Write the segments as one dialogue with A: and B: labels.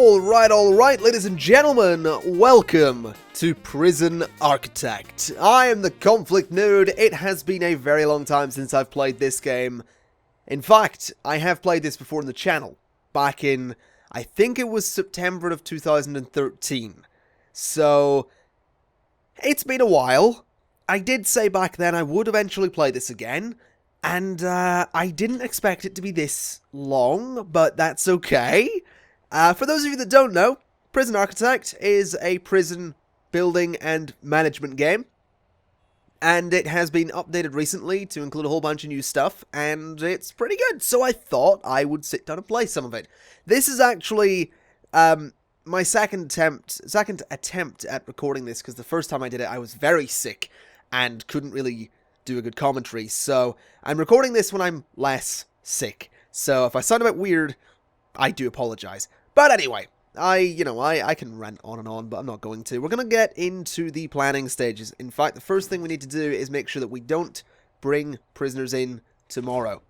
A: Alright, ladies and gentlemen, welcome to Prison Architect. I am the ConflictNerd. It has been a very long time since I've played this game. In fact, I have played this before on the channel, back in, I think it was September of 2013. So, it's been a while. I did say back then I would eventually play this again, and I didn't expect it to be this long, but that's okay. For those of you that don't know, Prison Architect is a prison building and management game, and it has been updated recently to include a whole bunch of new stuff, and it's pretty good, so I thought I would sit down and play some of it. This is actually my second attempt at recording this, because the first time I did it I was very sick and couldn't really do a good commentary, so I'm recording this when I'm less sick. So if I sound a bit weird, I do apologize. But anyway, I can rant on and on, but I'm not going to. We're going to get into the planning stages. In fact, the first thing we need to do is make sure that we don't bring prisoners in tomorrow.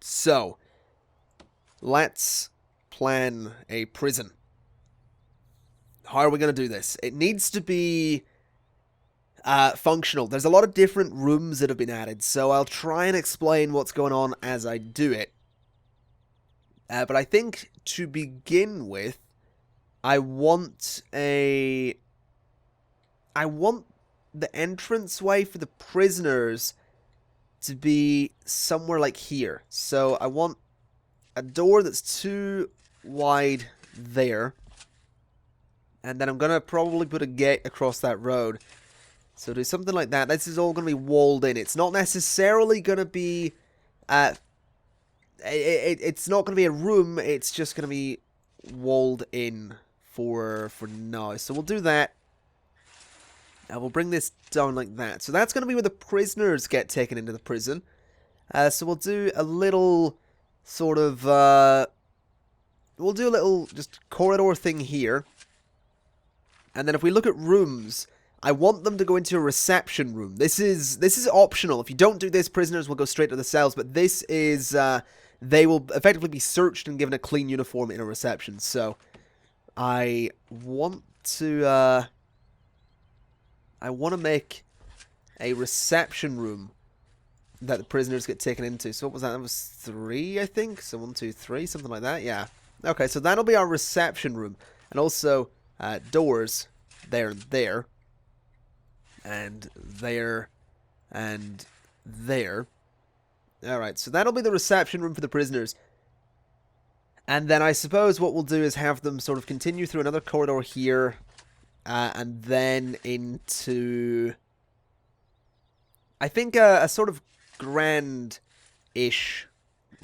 A: So, let's plan a prison. How are we going to do this? It needs to be functional. There's a lot of different rooms that have been added, so I'll try and explain what's going on as I do it. But I think, to begin with, I want the entranceway for the prisoners to be somewhere like here. So I want a door that's too wide there. And then I'm going to probably put a gate across that road. So do something like that. This is all going to be walled in. It's not necessarily going to be... It's not going to be a room, it's just going to be walled in for now. So we'll do that. And we'll bring this down like that. So that's going to be where the prisoners get taken into the prison. So we'll do a little sort of... we'll do a little just corridor thing here. And then if we look at rooms, I want them to go into a reception room. This is optional. If you don't do this, prisoners will go straight to the cells. But this is... they will effectively be searched and given a clean uniform in a reception. So, I want to make a reception room that the prisoners get taken into. So what was that? That was 3, I think? So 1, 2, 3, something like that? Yeah. Okay, so that'll be our reception room. And also, doors there and there. And there. And there. Alright, so that'll be the reception room for the prisoners. And then I suppose what we'll do is have them sort of continue through another corridor here. And then into... I think a sort of grand-ish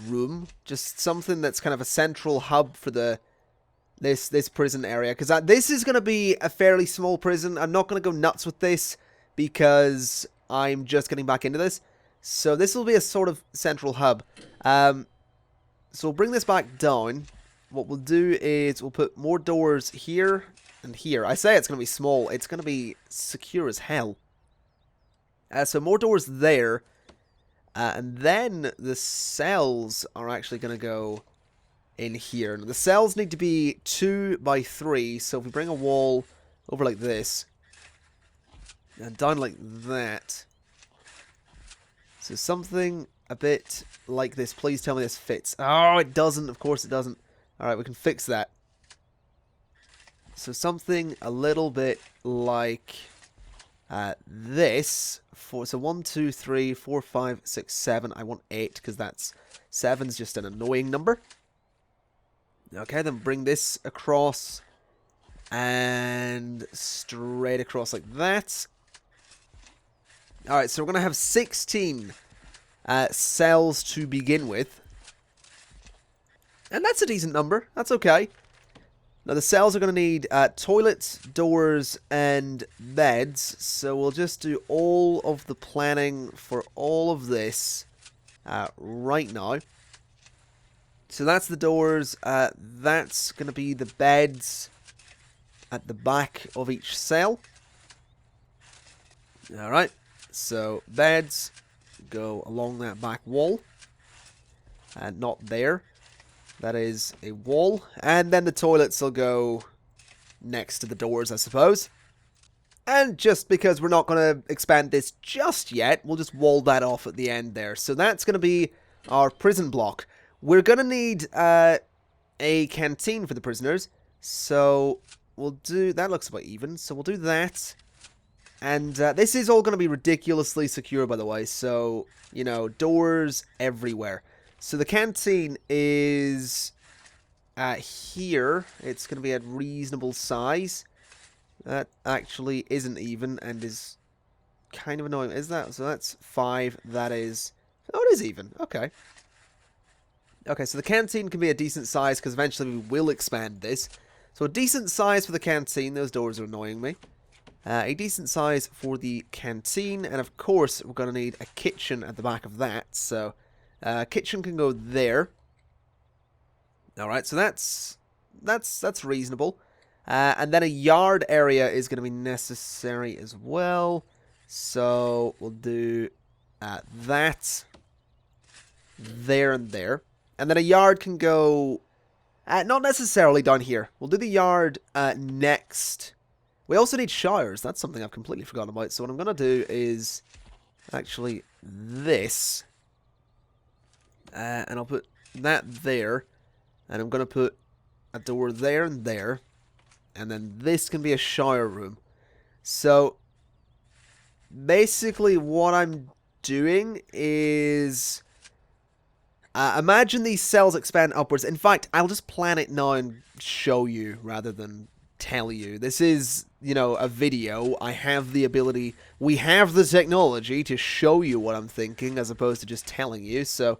A: room. Just something that's kind of a central hub for this prison area. Because this is going to be a fairly small prison. I'm not going to go nuts with this because I'm just getting back into this. So this will be a sort of central hub. So we'll bring this back down. What we'll do is we'll put more doors here and here. I say it's going to be small. It's going to be secure as hell. So more doors there. And then the cells are actually going to go in here. Now, the cells need to be 2 by 3. So if we bring a wall over like this. And down like that. So something a bit like this. Please tell me this fits. Oh, it doesn't. Of course it doesn't. Alright, we can fix that. So something a little bit like this. So 1, 2, 3, 4, 5, 6, 7. I want 8 because that's 7's just an annoying number. Okay, then bring this across. And straight across like that. Alright, so we're going to have 16 cells to begin with. And that's a decent number. That's okay. Now, the cells are going to need toilets, doors, and beds. So we'll just do all of the planning for all of this right now. So that's the doors. That's going to be the beds at the back of each cell. Alright. So, beds go along that back wall. And not there. That is a wall. And then the toilets will go next to the doors, I suppose. And just because we're not going to expand this just yet, we'll just wall that off at the end there. So that's going to be our prison block. We're going to need a canteen for the prisoners. So we'll do... That looks about even. So we'll do that. And this is all going to be ridiculously secure, by the way. So, you know, doors everywhere. So the canteen is here. It's going to be a reasonable size. That actually isn't even and is kind of annoying. Is that? So that's 5. That is... Oh, it is even. Okay. Okay, so the canteen can be a decent size because eventually we will expand this. So a decent size for the canteen. Those doors are annoying me. A decent size for the canteen. And of course, we're going to need a kitchen at the back of that. So kitchen can go there. Alright, so that's reasonable. And then a yard area is going to be necessary as well. So we'll do that there and there. And then a yard can go not necessarily down here. We'll do the yard next. We also need showers. That's something I've completely forgotten about. So what I'm going to do is actually this. And I'll put that there. And I'm going to put a door there and there. And then this can be a shower room. So, basically what I'm doing is... imagine these cells expand upwards. In fact, I'll just plan it now and show you rather than tell you. This is, you know, a video. I have the ability... We have the technology to show you what I'm thinking as opposed to just telling you. So,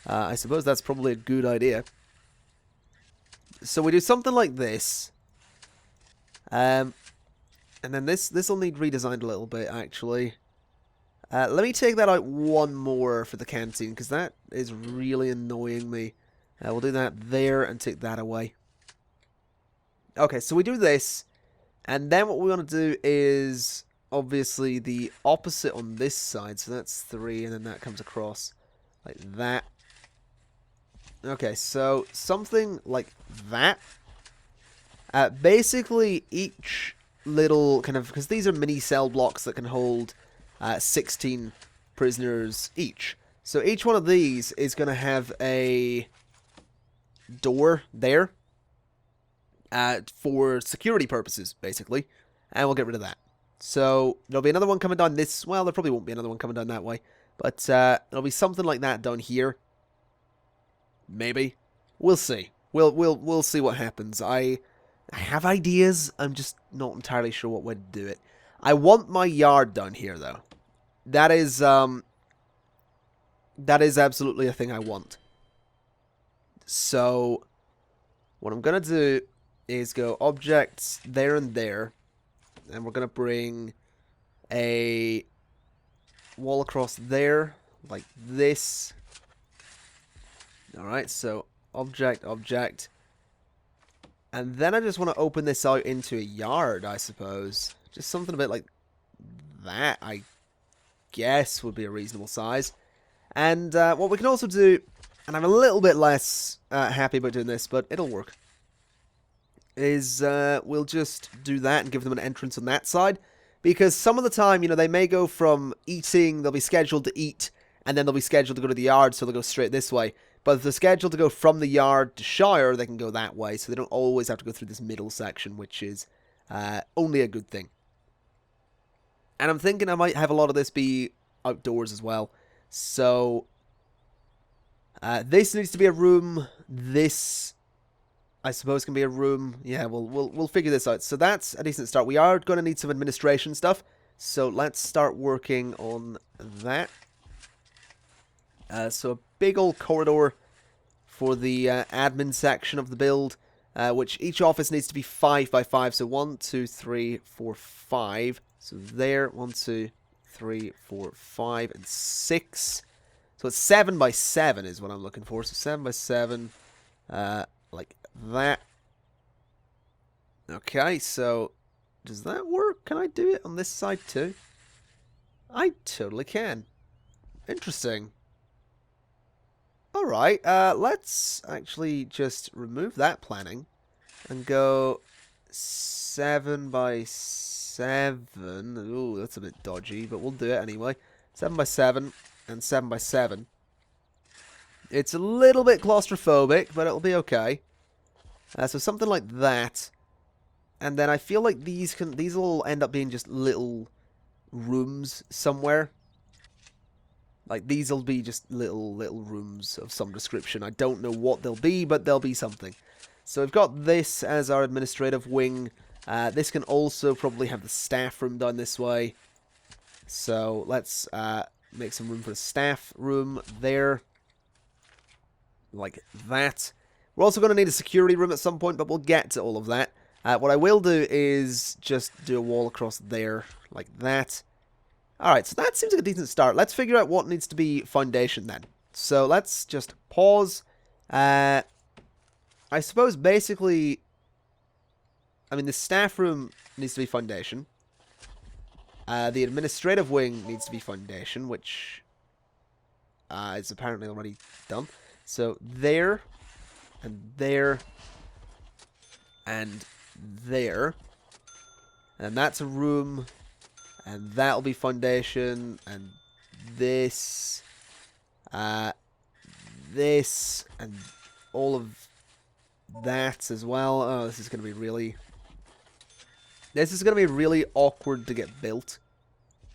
A: I suppose that's probably a good idea. So we do something like this. And then this will need redesigned a little bit, actually. Let me take that out one more for the canteen, because that is really annoying me. We'll do that there and take that away. Okay, so we do this, and then what we want to do is, obviously, the opposite on this side. So that's 3, and then that comes across like that. Okay, so something like that. Basically, each little kind of... Because these are mini cell blocks that can hold 16 prisoners each. So each one of these is going to have a door there for security purposes, basically. And we'll get rid of that. So there'll be another one coming down this... Well, there probably won't be another one coming down that way. But there'll be something like that down here. Maybe. We'll see. We'll see what happens. I have ideas. I'm just not entirely sure what way to do it. I want my yard down here, though. That is absolutely a thing I want. So, what I'm going to do is go objects there and there. And we're going to bring a wall across there, like this. Alright, so object, object. And then I just want to open this out into a yard, I suppose. Just something a bit like that, I guess, would be a reasonable size. And what we can also do, and I'm a little bit less happy about doing this, but it'll work, is we'll just do that and give them an entrance on that side. Because some of the time, you know, they may go from eating, they'll be scheduled to eat, and then they'll be scheduled to go to the yard, so they'll go straight this way. But if they're scheduled to go from the yard to shower, they can go that way, so they don't always have to go through this middle section, which is only a good thing. And I'm thinking I might have a lot of this be outdoors as well. So, this needs to be a room. This, I suppose, can be a room. Yeah, we'll figure this out. So that's a decent start. We are going to need some administration stuff. So let's start working on that. So a big old corridor for the admin section of the build, which each office needs to be 5 by 5. So 1, 2, 3, 4, 5. So there, 1, 2, 3, 4, 5, and 6. So it's 7 by 7 is what I'm looking for. So 7 by 7, like that. Okay, so does that work? Can I do it on this side too? I totally can. Interesting. Alright, let's actually just remove that planning and go 7 by 7. Ooh, that's a bit dodgy, but we'll do it anyway. 7 by 7 and 7 by 7. It's a little bit claustrophobic, but it'll be okay. So something like that. And then I feel like these will end up being just little rooms somewhere. Like, these will be just little rooms of some description. I don't know what they'll be, but they'll be something. So we've got this as our administrative wing. This can also probably have the staff room down this way. So let's make some room for the staff room there. Like that. We're also going to need a security room at some point, but we'll get to all of that. What I will do is just do a wall across there, like that. Alright, so that seems like a decent start. Let's figure out what needs to be foundation then. So let's just pause. I suppose basically, I mean, the staff room needs to be foundation. The administrative wing needs to be foundation, which is apparently already done. So there, and there, and there. And that's a room, and that'll be foundation, and this, this, and all of that as well. Oh, this is going to be really... This is going to be really awkward to get built,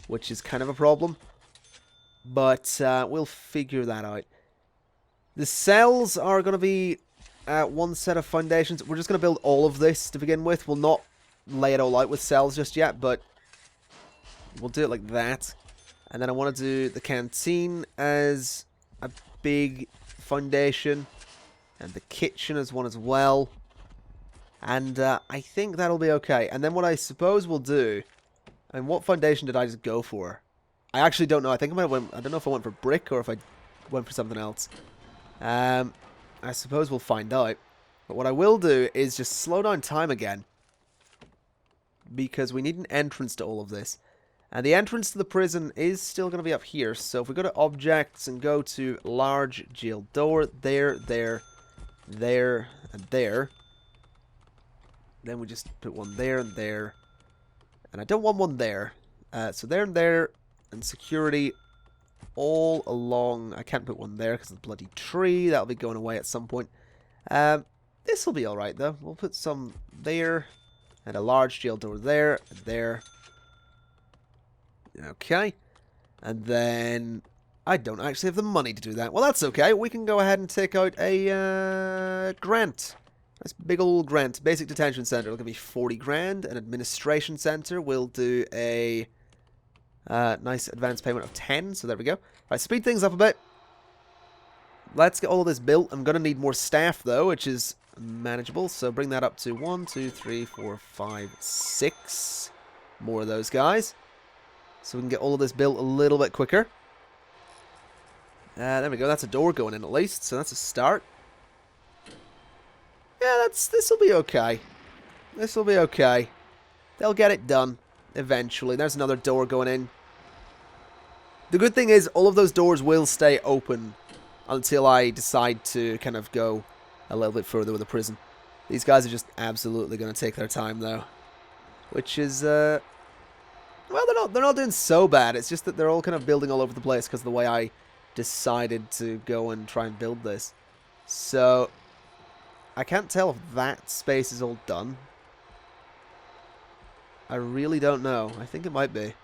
A: which is kind of a problem. But we'll figure that out. The cells are going to be one set of foundations. We're just going to build all of this to begin with. We'll not lay it all out with cells just yet, but we'll do it like that. And then I want to do the canteen as a big foundation, and the kitchen as one as well. And I think that'll be okay. And then what I suppose we'll do, and what foundation did I just go for? I actually don't know. I think I don't know if I went for brick or if I went for something else. I suppose we'll find out. But what I will do is just slow down time again, because we need an entrance to all of this. And the entrance to the prison is still going to be up here. So if we go to objects and go to large jail door, there, there, there, and there. Then we just put one there and there. And I don't want one there. So there and there. And security all along. I can't put one there because of the bloody tree. That'll be going away at some point. This will be alright though. We'll put some there. And a large jail door there. And there. Okay. And then... I don't actually have the money to do that. Well, that's okay. We can go ahead and take out a grant. Nice big old grant. Basic detention center will give me 40 grand. An administration center will do a nice advance payment of 10. So there we go. Alright, speed things up a bit. Let's get all of this built. I'm going to need more staff though, which is manageable. So bring that up to 1, 2, 3, 4, 5, 6. More of those guys. So we can get all of this built a little bit quicker. There we go. That's a door going in at least. So that's a start. Yeah, this will be okay. This will be okay. They'll get it done eventually. There's another door going in. The good thing is all of those doors will stay open until I decide to kind of go a little bit further with the prison. These guys are just absolutely going to take their time though, which is well, they're not doing so bad. It's just that they're all kind of building all over the place because of the way I decided to go and try and build this. So I can't tell if that space is all done. I really don't know. I think it might be.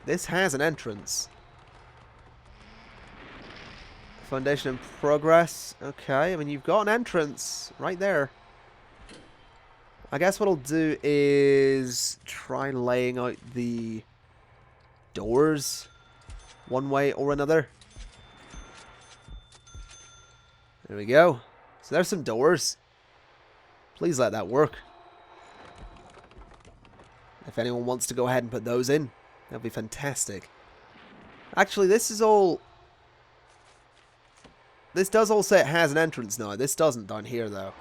A: This has an entrance. Foundation in progress. Okay, I mean, you've got an entrance right there. I guess what I'll do is try laying out the doors one way or another. There we go. So there's some doors. Please let that work. If anyone wants to go ahead and put those in, that'd be fantastic. Actually, this is all... This does all say it has an entrance now. This doesn't down here, though.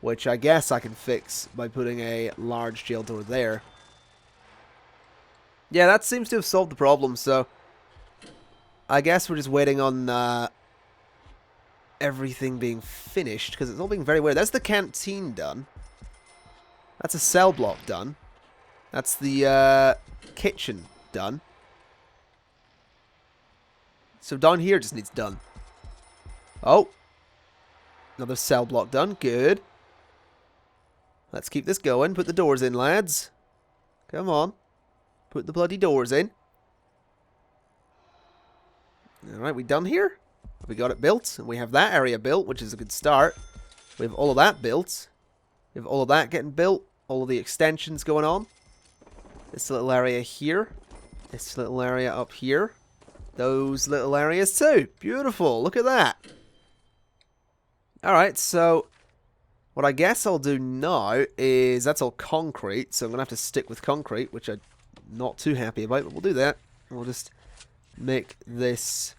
A: Which I guess I can fix by putting a large jail door there. Yeah, that seems to have solved the problem, so... I guess we're just waiting on everything being finished, because it's all being very weird. That's the canteen done. That's a cell block done. That's the kitchen done. So down here just needs done. Oh. Another cell block done. Good. Let's keep this going. Put the doors in, lads. Come on. Put the bloody doors in. Alright, we done here? We got it built. And we have that area built, which is a good start. We have all of that built. We have all of that getting built. All of the extensions going on. This little area here. This little area up here. Those little areas too. Beautiful. Look at that. Alright, so what I guess I'll do now is, that's all concrete, so I'm going to have to stick with concrete, which I'm not too happy about, but we'll do that. We'll just make this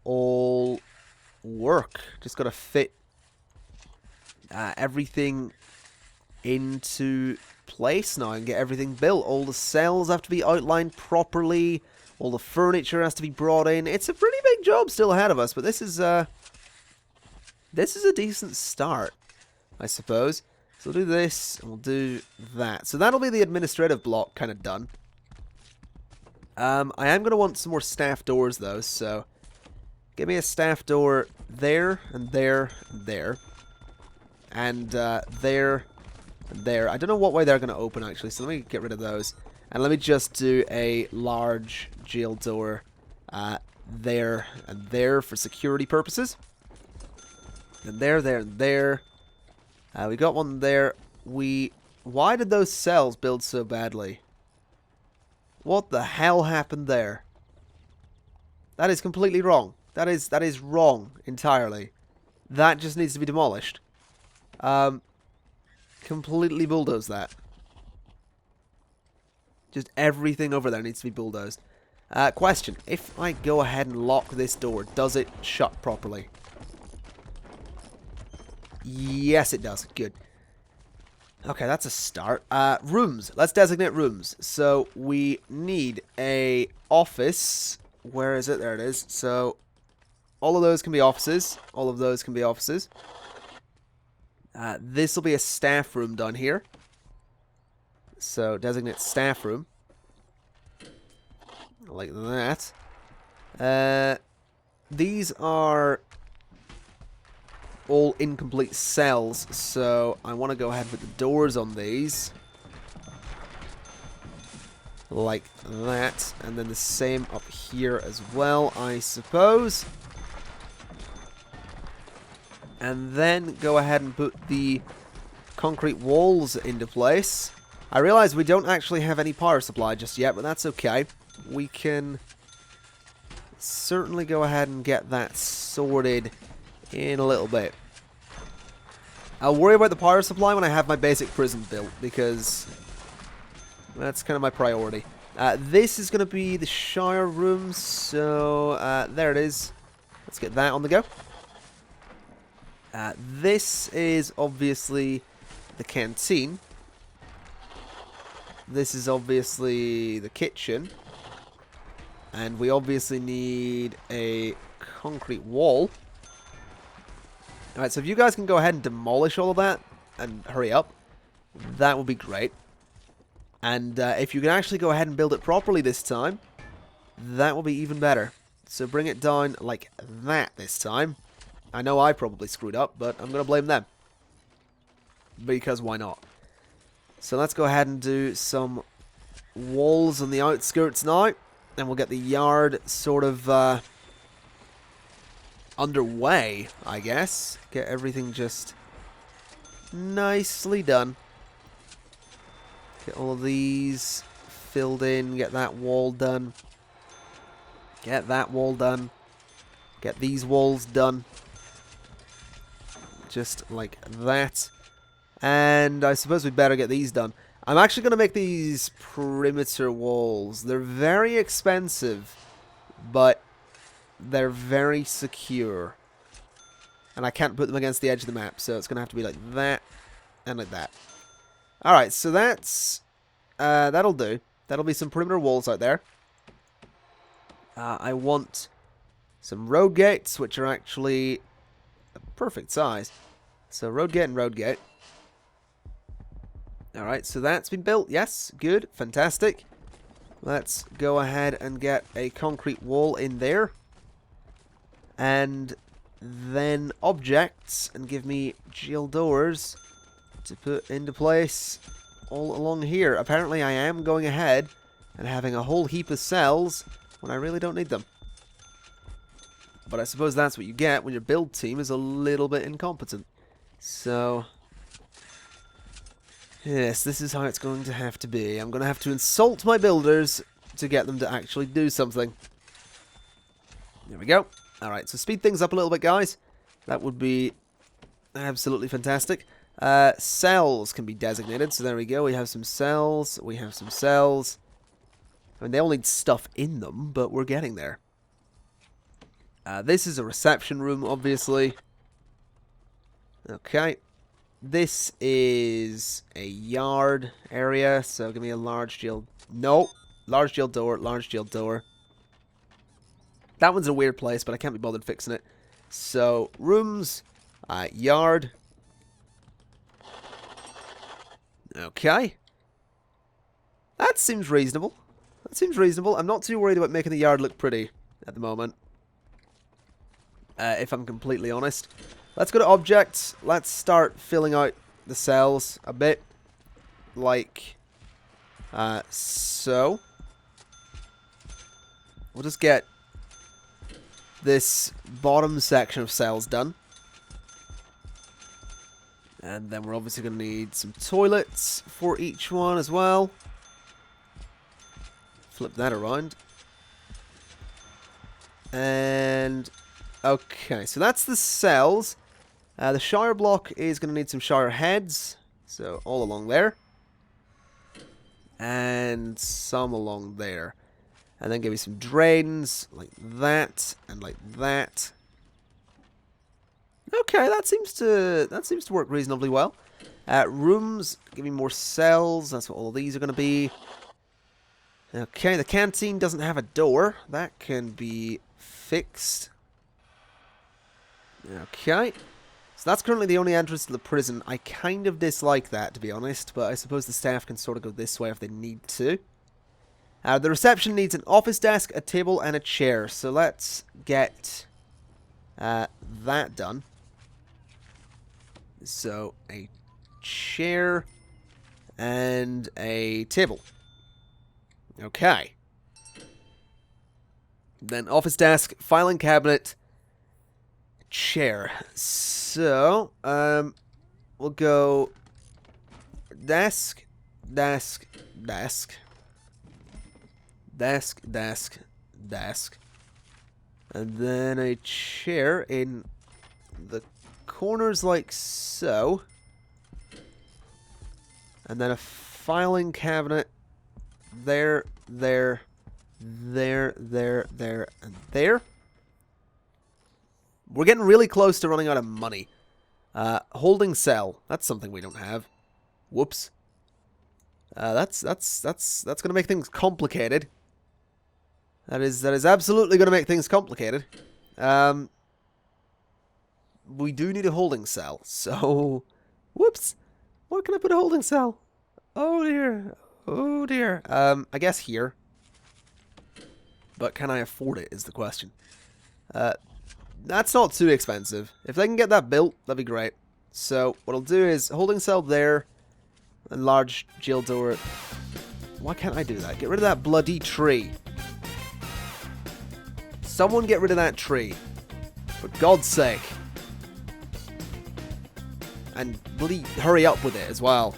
A: all work. Just got to fit everything into place now and get everything built. All the cells have to be outlined properly. All the furniture has to be brought in. It's a pretty big job still ahead of us, but this is a decent start, I suppose. So we'll do this, and we'll do that. So that'll be the administrative block kind of done. I am going to want some more staff doors, though, so give me a staff door there, and there, and there. And there, and there. I don't know what way they're going to open, actually, so let me get rid of those. And let me just do a large jail door there and there for security purposes. And there, there, and there. We got one there. Why did those cells build so badly? What the hell happened there? That is completely wrong. That is wrong entirely. That just needs to be demolished. Completely bulldoze that. Just everything over there needs to be bulldozed. Question. If I go ahead and lock this door, does it shut properly? Yes, it does. Good. Okay, that's a start. Rooms. Let's designate rooms. So, we need a office. Where is it? There it is. So, all of those can be offices. All of those can be offices. This will be a staff room down here. So, designate staff room. Like that. These are all incomplete cells, so I want to go ahead and put the doors on these. Like that. And then the same up here as well, I suppose. And then go ahead and put the concrete walls into place. I realize we don't actually have any power supply just yet, but that's okay. We can certainly go ahead and get that sorted in a little bit. I'll worry about the power supply when I have my basic prison built, because that's kind of my priority. This is going to be the shower room, so there it is. Let's get that on the go. This is obviously the canteen. This is obviously the kitchen. And we obviously need a concrete wall. Alright, so if you guys can go ahead and demolish all of that and hurry up, that would be great. And if you can actually go ahead and build it properly this time, that will be even better. So bring it down like that this time. I know I probably screwed up, but I'm going to blame them. Because why not? So let's go ahead and do some walls on the outskirts now. And we'll get the yard sort of underway, I guess. Get everything just nicely done. Get all of these filled in. Get that wall done. Get that wall done. Get these walls done. Just like that. And I suppose we'd better get these done. I'm actually going to make these perimeter walls. They're very expensive, but they're very secure. And I can't put them against the edge of the map, so it's going to have to be like that and like that. Alright, so that's... that'll do. That'll be some perimeter walls out there. I want some road gates, which are actually a perfect size. So road gate and road gate. Alright, so that's been built. Yes, good, fantastic. Let's go ahead and get a concrete wall in there. And then objects, and give me jail doors to put into place all along here. Apparently I am going ahead and having a whole heap of cells when I really don't need them. But I suppose that's what you get when your build team is a little bit incompetent. So, yes, this is how it's going to have to be. I'm going to have to insult my builders to get them to actually do something. There we go. Alright, so speed things up a little bit, guys. That would be absolutely fantastic. Cells can be designated, so there we go. We have some cells. We have some cells. I mean, they all need stuff in them, but we're getting there. This is a reception room, obviously. Okay. This is a yard area, so give me a large jail... No! Large jail door, large jail door. That one's a weird place, but I can't be bothered fixing it. So, rooms, yard. Okay. That seems reasonable. That seems reasonable. I'm not too worried about making the yard look pretty at the moment. If I'm completely honest. Let's go to objects. Let's start filling out the cells a bit. Like, so. We'll just get this bottom section of cells done. And then we're obviously going to need some toilets for each one as well. Flip that around. And, okay, so that's the cells. The shower block is going to need some shower heads. So, all along there. And some along there. And then give me some drains, like that, and like that. Okay, that seems to work reasonably well. Rooms, give me more cells. That's what all these are going to be. Okay, the canteen doesn't have a door. That can be fixed. Okay. So that's currently the only entrance to the prison. I kind of dislike that, to be honest, but I suppose the staff can sort of go this way if they need to. The reception needs an office desk, a table, and a chair. So let's get that done. So a chair and a table. Okay. Then office desk, filing cabinet, chair. So we'll go desk, desk, desk. Desk, desk, desk. And then a chair in the corners like so. And then a filing cabinet there, there, there, there, there, and there. We're getting really close to running out of money. Holding cell. That's something we don't have. Whoops. That's going to make things complicated. That is absolutely going to make things complicated. We do need a holding cell, so... Whoops! Where can I put a holding cell? Oh dear. Oh dear. I guess here. But can I afford it is the question. That's not too expensive. If they can get that built, that'd be great. So, what I'll do is holding cell there. And large jail door. Why can't I do that? Get rid of that bloody tree. Someone get rid of that tree. For God's sake. And bloody hurry up with it as well.